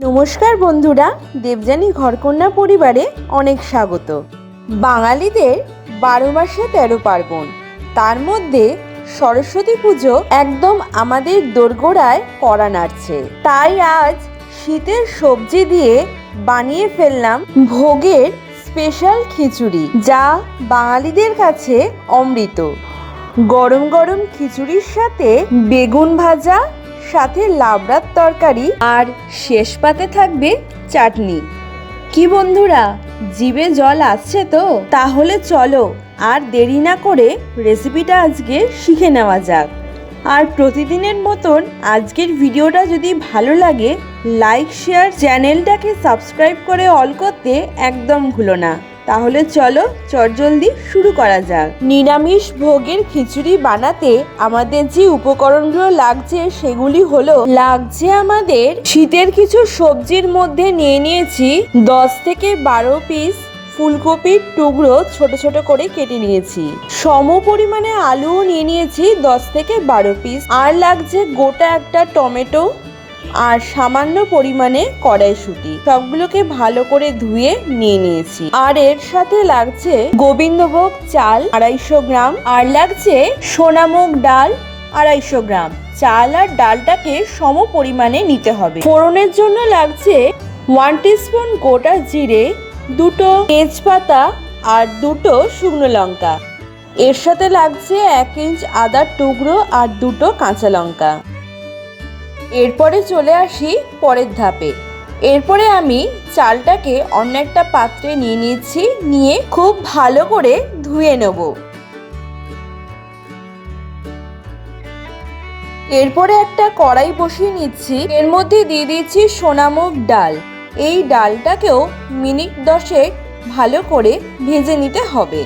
নমস্কার বন্ধুরা, দেবযানী ঘরকন্যা পরিবারে অনেক স্বাগত। বাঙালিদের 12 মাসে 13 পার্বণ, তার মধ্যে সরস্বতী পুজো একদম আমাদের দোরগোড়ায় কড়া নাড়ছে। তাই আজ শীতের সবজি দিয়ে বানিয়ে ফেললাম ভোগের স্পেশাল খিচুড়ি, যা বাঙালিদের কাছে অমৃত। গরম গরম খিচুড়ির সাথে বেগুন ভাজা, সাথে লাবড়ার তরকারি, আর শেষ পাতে থাকবে চাটনি। কি বন্ধুরা, জিভে জল আসছে তো? তাহলে চলো আর দেরি না করে রেসিপিটা আজকে শিখে নেওয়া যাক। আর প্রতিদিনের মতন আজকের ভিডিওটা যদি ভালো লাগে, লাইক শেয়ার, চ্যানেলটাকে সাবস্ক্রাইব করে অল করতে একদম ভুলো না। তাহলে চলো চটজলদি শুরু করা যাক। নিরামিষ ভোগের খিচুড়ি বানাতে আমাদের যে উপকরণগুলো লাগছে সেগুলি হলো, লাগছে আমাদের শীতের কিছু সবজির মধ্যে নিয়ে নিয়েছি 10 থেকে 12 পিস ফুলকপির টুকরো ছোট ছোট করে কেটে নিয়েছি। সম পরিমাণে আলুও নিয়ে নিয়েছি 10 থেকে 12 পিস। আর লাগছে গোটা একটা টমেটো আর সামান্য পরিমাণে কড়াইশুঁটি। সবগুলোকে ভালো করে ধুয়ে নিয়ে নিয়েছি। আর এর সাথে লাগছে গোবিন্দভোগ চাল 250 গ্রাম, আর লাগছে সোনামুগ ডাল 250 গ্রাম। চাল আর ডালটাকে সম পরিমাণে নিতে হবে। ফোড়নের জন্য লাগছে 1 টিস্পুন গোটা জিরে, 2টো তেজপাতা আর 2টো শুকনো লঙ্কা। এর সাথে লাগছে 1 ইঞ্চ আদার টুকরো আর 2টো কাঁচা লঙ্কা। এরপরে চলে আসি পরের ধাপে। এরপরে আমি চালটাকে অন্য একটা পাত্রে নিয়ে নিয়েছি, নিয়ে খুব ভালো করে ধুয়ে নেব। এরপরে একটা কড়াই বসিয়ে নিচ্ছি, এর মধ্যে দিয়ে দিচ্ছি সোনামুগ ডাল। এই ডালটাকেও মিনিট 10 ভালো করে ভেজে নিতে হবে।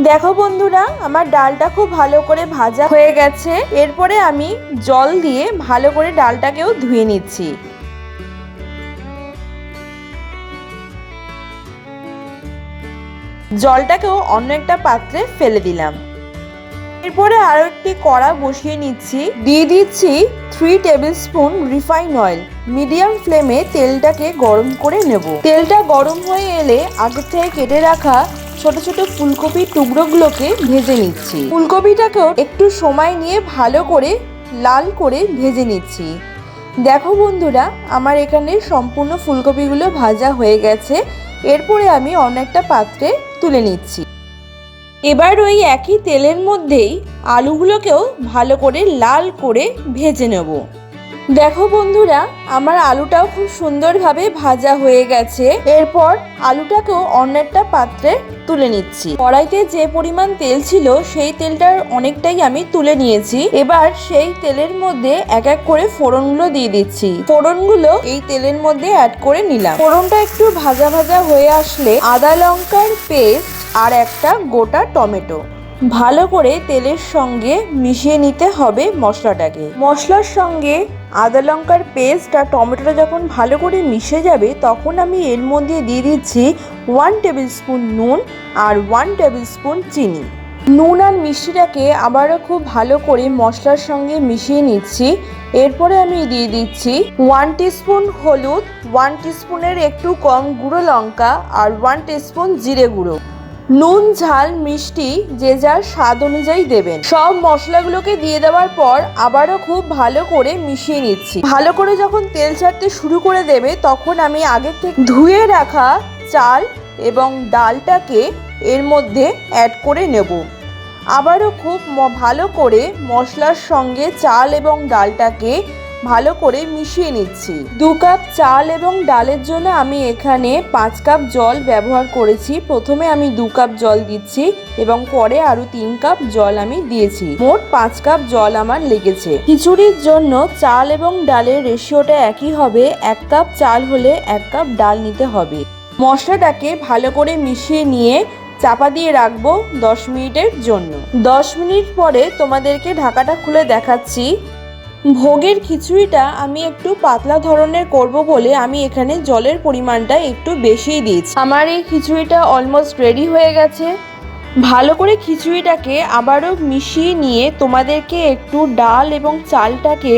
দেখো বন্ধুরা, আমার ডালটা খুব ভালো করে ভাজা হয়ে গেছে। এরপরে আমি জল দিয়ে ভালো করে ডালটাকেও ধুয়ে নিচ্ছি। জলটাকেও অন্য একটা পাত্রে ফেলে দিলাম। এরপরে আরো একটি কড়া বসিয়ে নিচ্ছি, দিয়ে দিচ্ছি 3 table spoon refine oil. Medium ফ্লেমে তেলটাকে গরম করে নেব। তেলটা গরম হয়ে এলে আগে থেকে কেটে রাখা ছোট ছোট ফুলকপির টুকরোগুলোকে ভেজে নিচ্ছি। ফুলকপিটাকেও একটু সময় নিয়ে ভালো করে লাল করে ভেজে নিচ্ছি। দেখো বন্ধুরা, আমার এখানে সম্পূর্ণ ফুলকপিগুলো ভাজা হয়ে গেছে। এরপরে আমি অন্য একটা পাত্রে তুলে নিচ্ছি। এবার ওই একই তেলের মধ্যেই আলুগুলোকেও ভালো করে লাল করে ভেজে নেব। দেখো বন্ধুরা, আমার আলুটাও খুব সুন্দরভাবে ভাজা হয়ে গেছে। এরপর আলুটাকেও অন্য একটা পাত্রে তুলে নিচ্ছি। কড়াইতে যে পরিমাণ তেল ছিল সেই তেলটার অনেকটাই আমি তুলে নিয়েছি। এবার সেই তেলের মধ্যে এক এক করে ফোড়নগুলো দিয়ে দিচ্ছি। ফোড়নগুলো এই তেলের মধ্যে অ্যাড করে নিলাম। ফোড়নটা একটু ভাজা ভাজা হয়ে আসলে আদা লঙ্কার পেস্ট আর একটা গোটা টমেটো ভালো করে তেলের সঙ্গে মিশিয়ে নিতে হবে মশলাটাকে। মশলার সঙ্গে আদা লঙ্কার পেস্ট আর টমেটোটা যখন ভালো করে মিশে যাবে, তখন আমি এর মধ্যে দিয়ে দিচ্ছি 1 টেবিল স্পুন নুন আর 1 টেবিল স্পুন চিনি। নুন আর মিষ্টিটাকে আবারও খুব ভালো করে মশলার সঙ্গে মিশিয়ে নিচ্ছি। এরপরে আমি দিয়ে দিচ্ছি 1 টিস্পুন হলুদ, 1 টিস্পুনের একটু কম গুঁড়ো লঙ্কা আর 1 টিস্পুন জিরে গুঁড়ো। নুন ঝাল মিষ্টি যে যার স্বাদ অনুযায়ী দেবেন। সব মশলাগুলোকে দিয়ে দেওয়ার পর আবারও খুব ভালো করে মিশিয়ে নিচ্ছি। ভালো করে যখন তেল ছাড়তে শুরু করে দেবে, তখন আমি আগে থেকে ধুয়ে রাখা চাল এবং ডালটাকে এর মধ্যে অ্যাড করে নেব। আবারও খুব ভালো করে মশলার সঙ্গে চাল এবং ডালটাকে ভালো করে মিশিয়ে নিচ্ছি। 2 কাপ চাল এবং ডালের জন্য আমি এখানে 5 কাপ জল ব্যবহার করেছি। প্রথমে আমি 2 কাপ জল দিচ্ছি এবং পরে আরো 3 কাপ জল আমি দিয়েছি। মোট 5 কাপ জল আমার লেগেছে। খিচুড়ির জন্য চাল এবং ডালের রেশিওটা একই হবে। 1 কাপ চাল হলে 1 কাপ ডাল নিতে হবে। মশলাটাকে ভালো করে মিশিয়ে নিয়ে চাপা দিয়ে রাখবো 10 মিনিটের জন্য। 10 মিনিট পরে তোমাদেরকে ঢাকাটা খুলে দেখাচ্ছি। ভোগের খিচুড়িটা আমি একটু পাতলা ধরনের করব বলে আমি এখানে জলের পরিমাণটা একটু বেশিই দিয়েছি। আমার এই খিচুড়িটা অলমোস্ট রেডি হয়ে গেছে। ভালো করে খিচুড়িটাকে আবারও মিশিয়ে নিয়ে তোমাদেরকে একটু ডাল এবং চালটাকে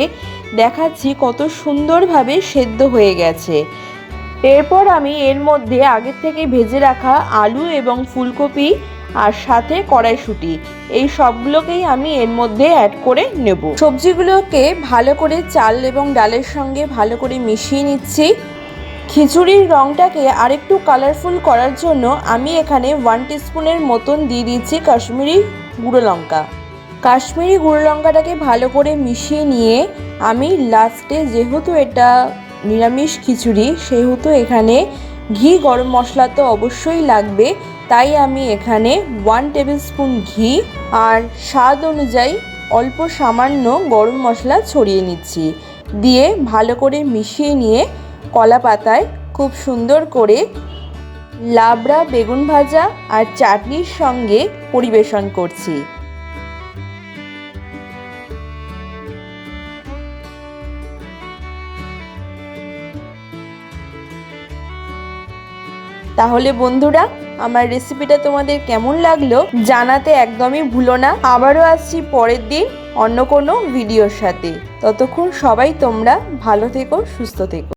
দেখাচ্ছি কত সুন্দরভাবে সেদ্ধ হয়ে গেছে। এরপর আমি এর মধ্যে আগের থেকে ভেজে রাখা আলু এবং ফুলকপি আর সাথে কড়াইশুঁটি এই সবগুলোকেই আমি এর মধ্যে অ্যাড করে নেব। সবজিগুলোকে ভালো করে চাল এবং ডালের সঙ্গে ভালো করে মিশিয়ে নিচ্ছি। খিচুড়ির রঙটাকে আরেকটু কালারফুল করার জন্য আমি এখানে 1 টিস্পুনের মতন দিয়ে দিচ্ছি কাশ্মীরি গুঁড়ো লঙ্কা। কাশ্মীরি গুঁড়ো লঙ্কাটাকে ভালো করে মিশিয়ে নিয়ে আমি লাস্টে, যেহেতু এটা নিরামিষ খিচুড়ি সেহেতু এখানে ঘি গরম মশলা তো অবশ্যই লাগবে, তাই আমি এখানে 1 টেবিল স্পুন ঘি আর স্বাদ অনুযায়ী অল্প সামান্য গরম মশলা ছড়িয়ে নিচ্ছি। দিয়ে ভালো করে মিশিয়ে নিয়ে কলা পাতায় খুব সুন্দর করে লাবড়া বেগুন ভাজা আর চাটনির সঙ্গে পরিবেশন করছি। তাহলে বন্ধুরা, আমার রেসিপিটা তোমাদের কেমন লাগলো জানাতে একদমই ভুলো না। আবারও আসছি পরের দিন অন্য কোনো ভিডিওর সাথে। ততক্ষণ সবাই তোমরা ভালো থেকো, সুস্থ থেকো।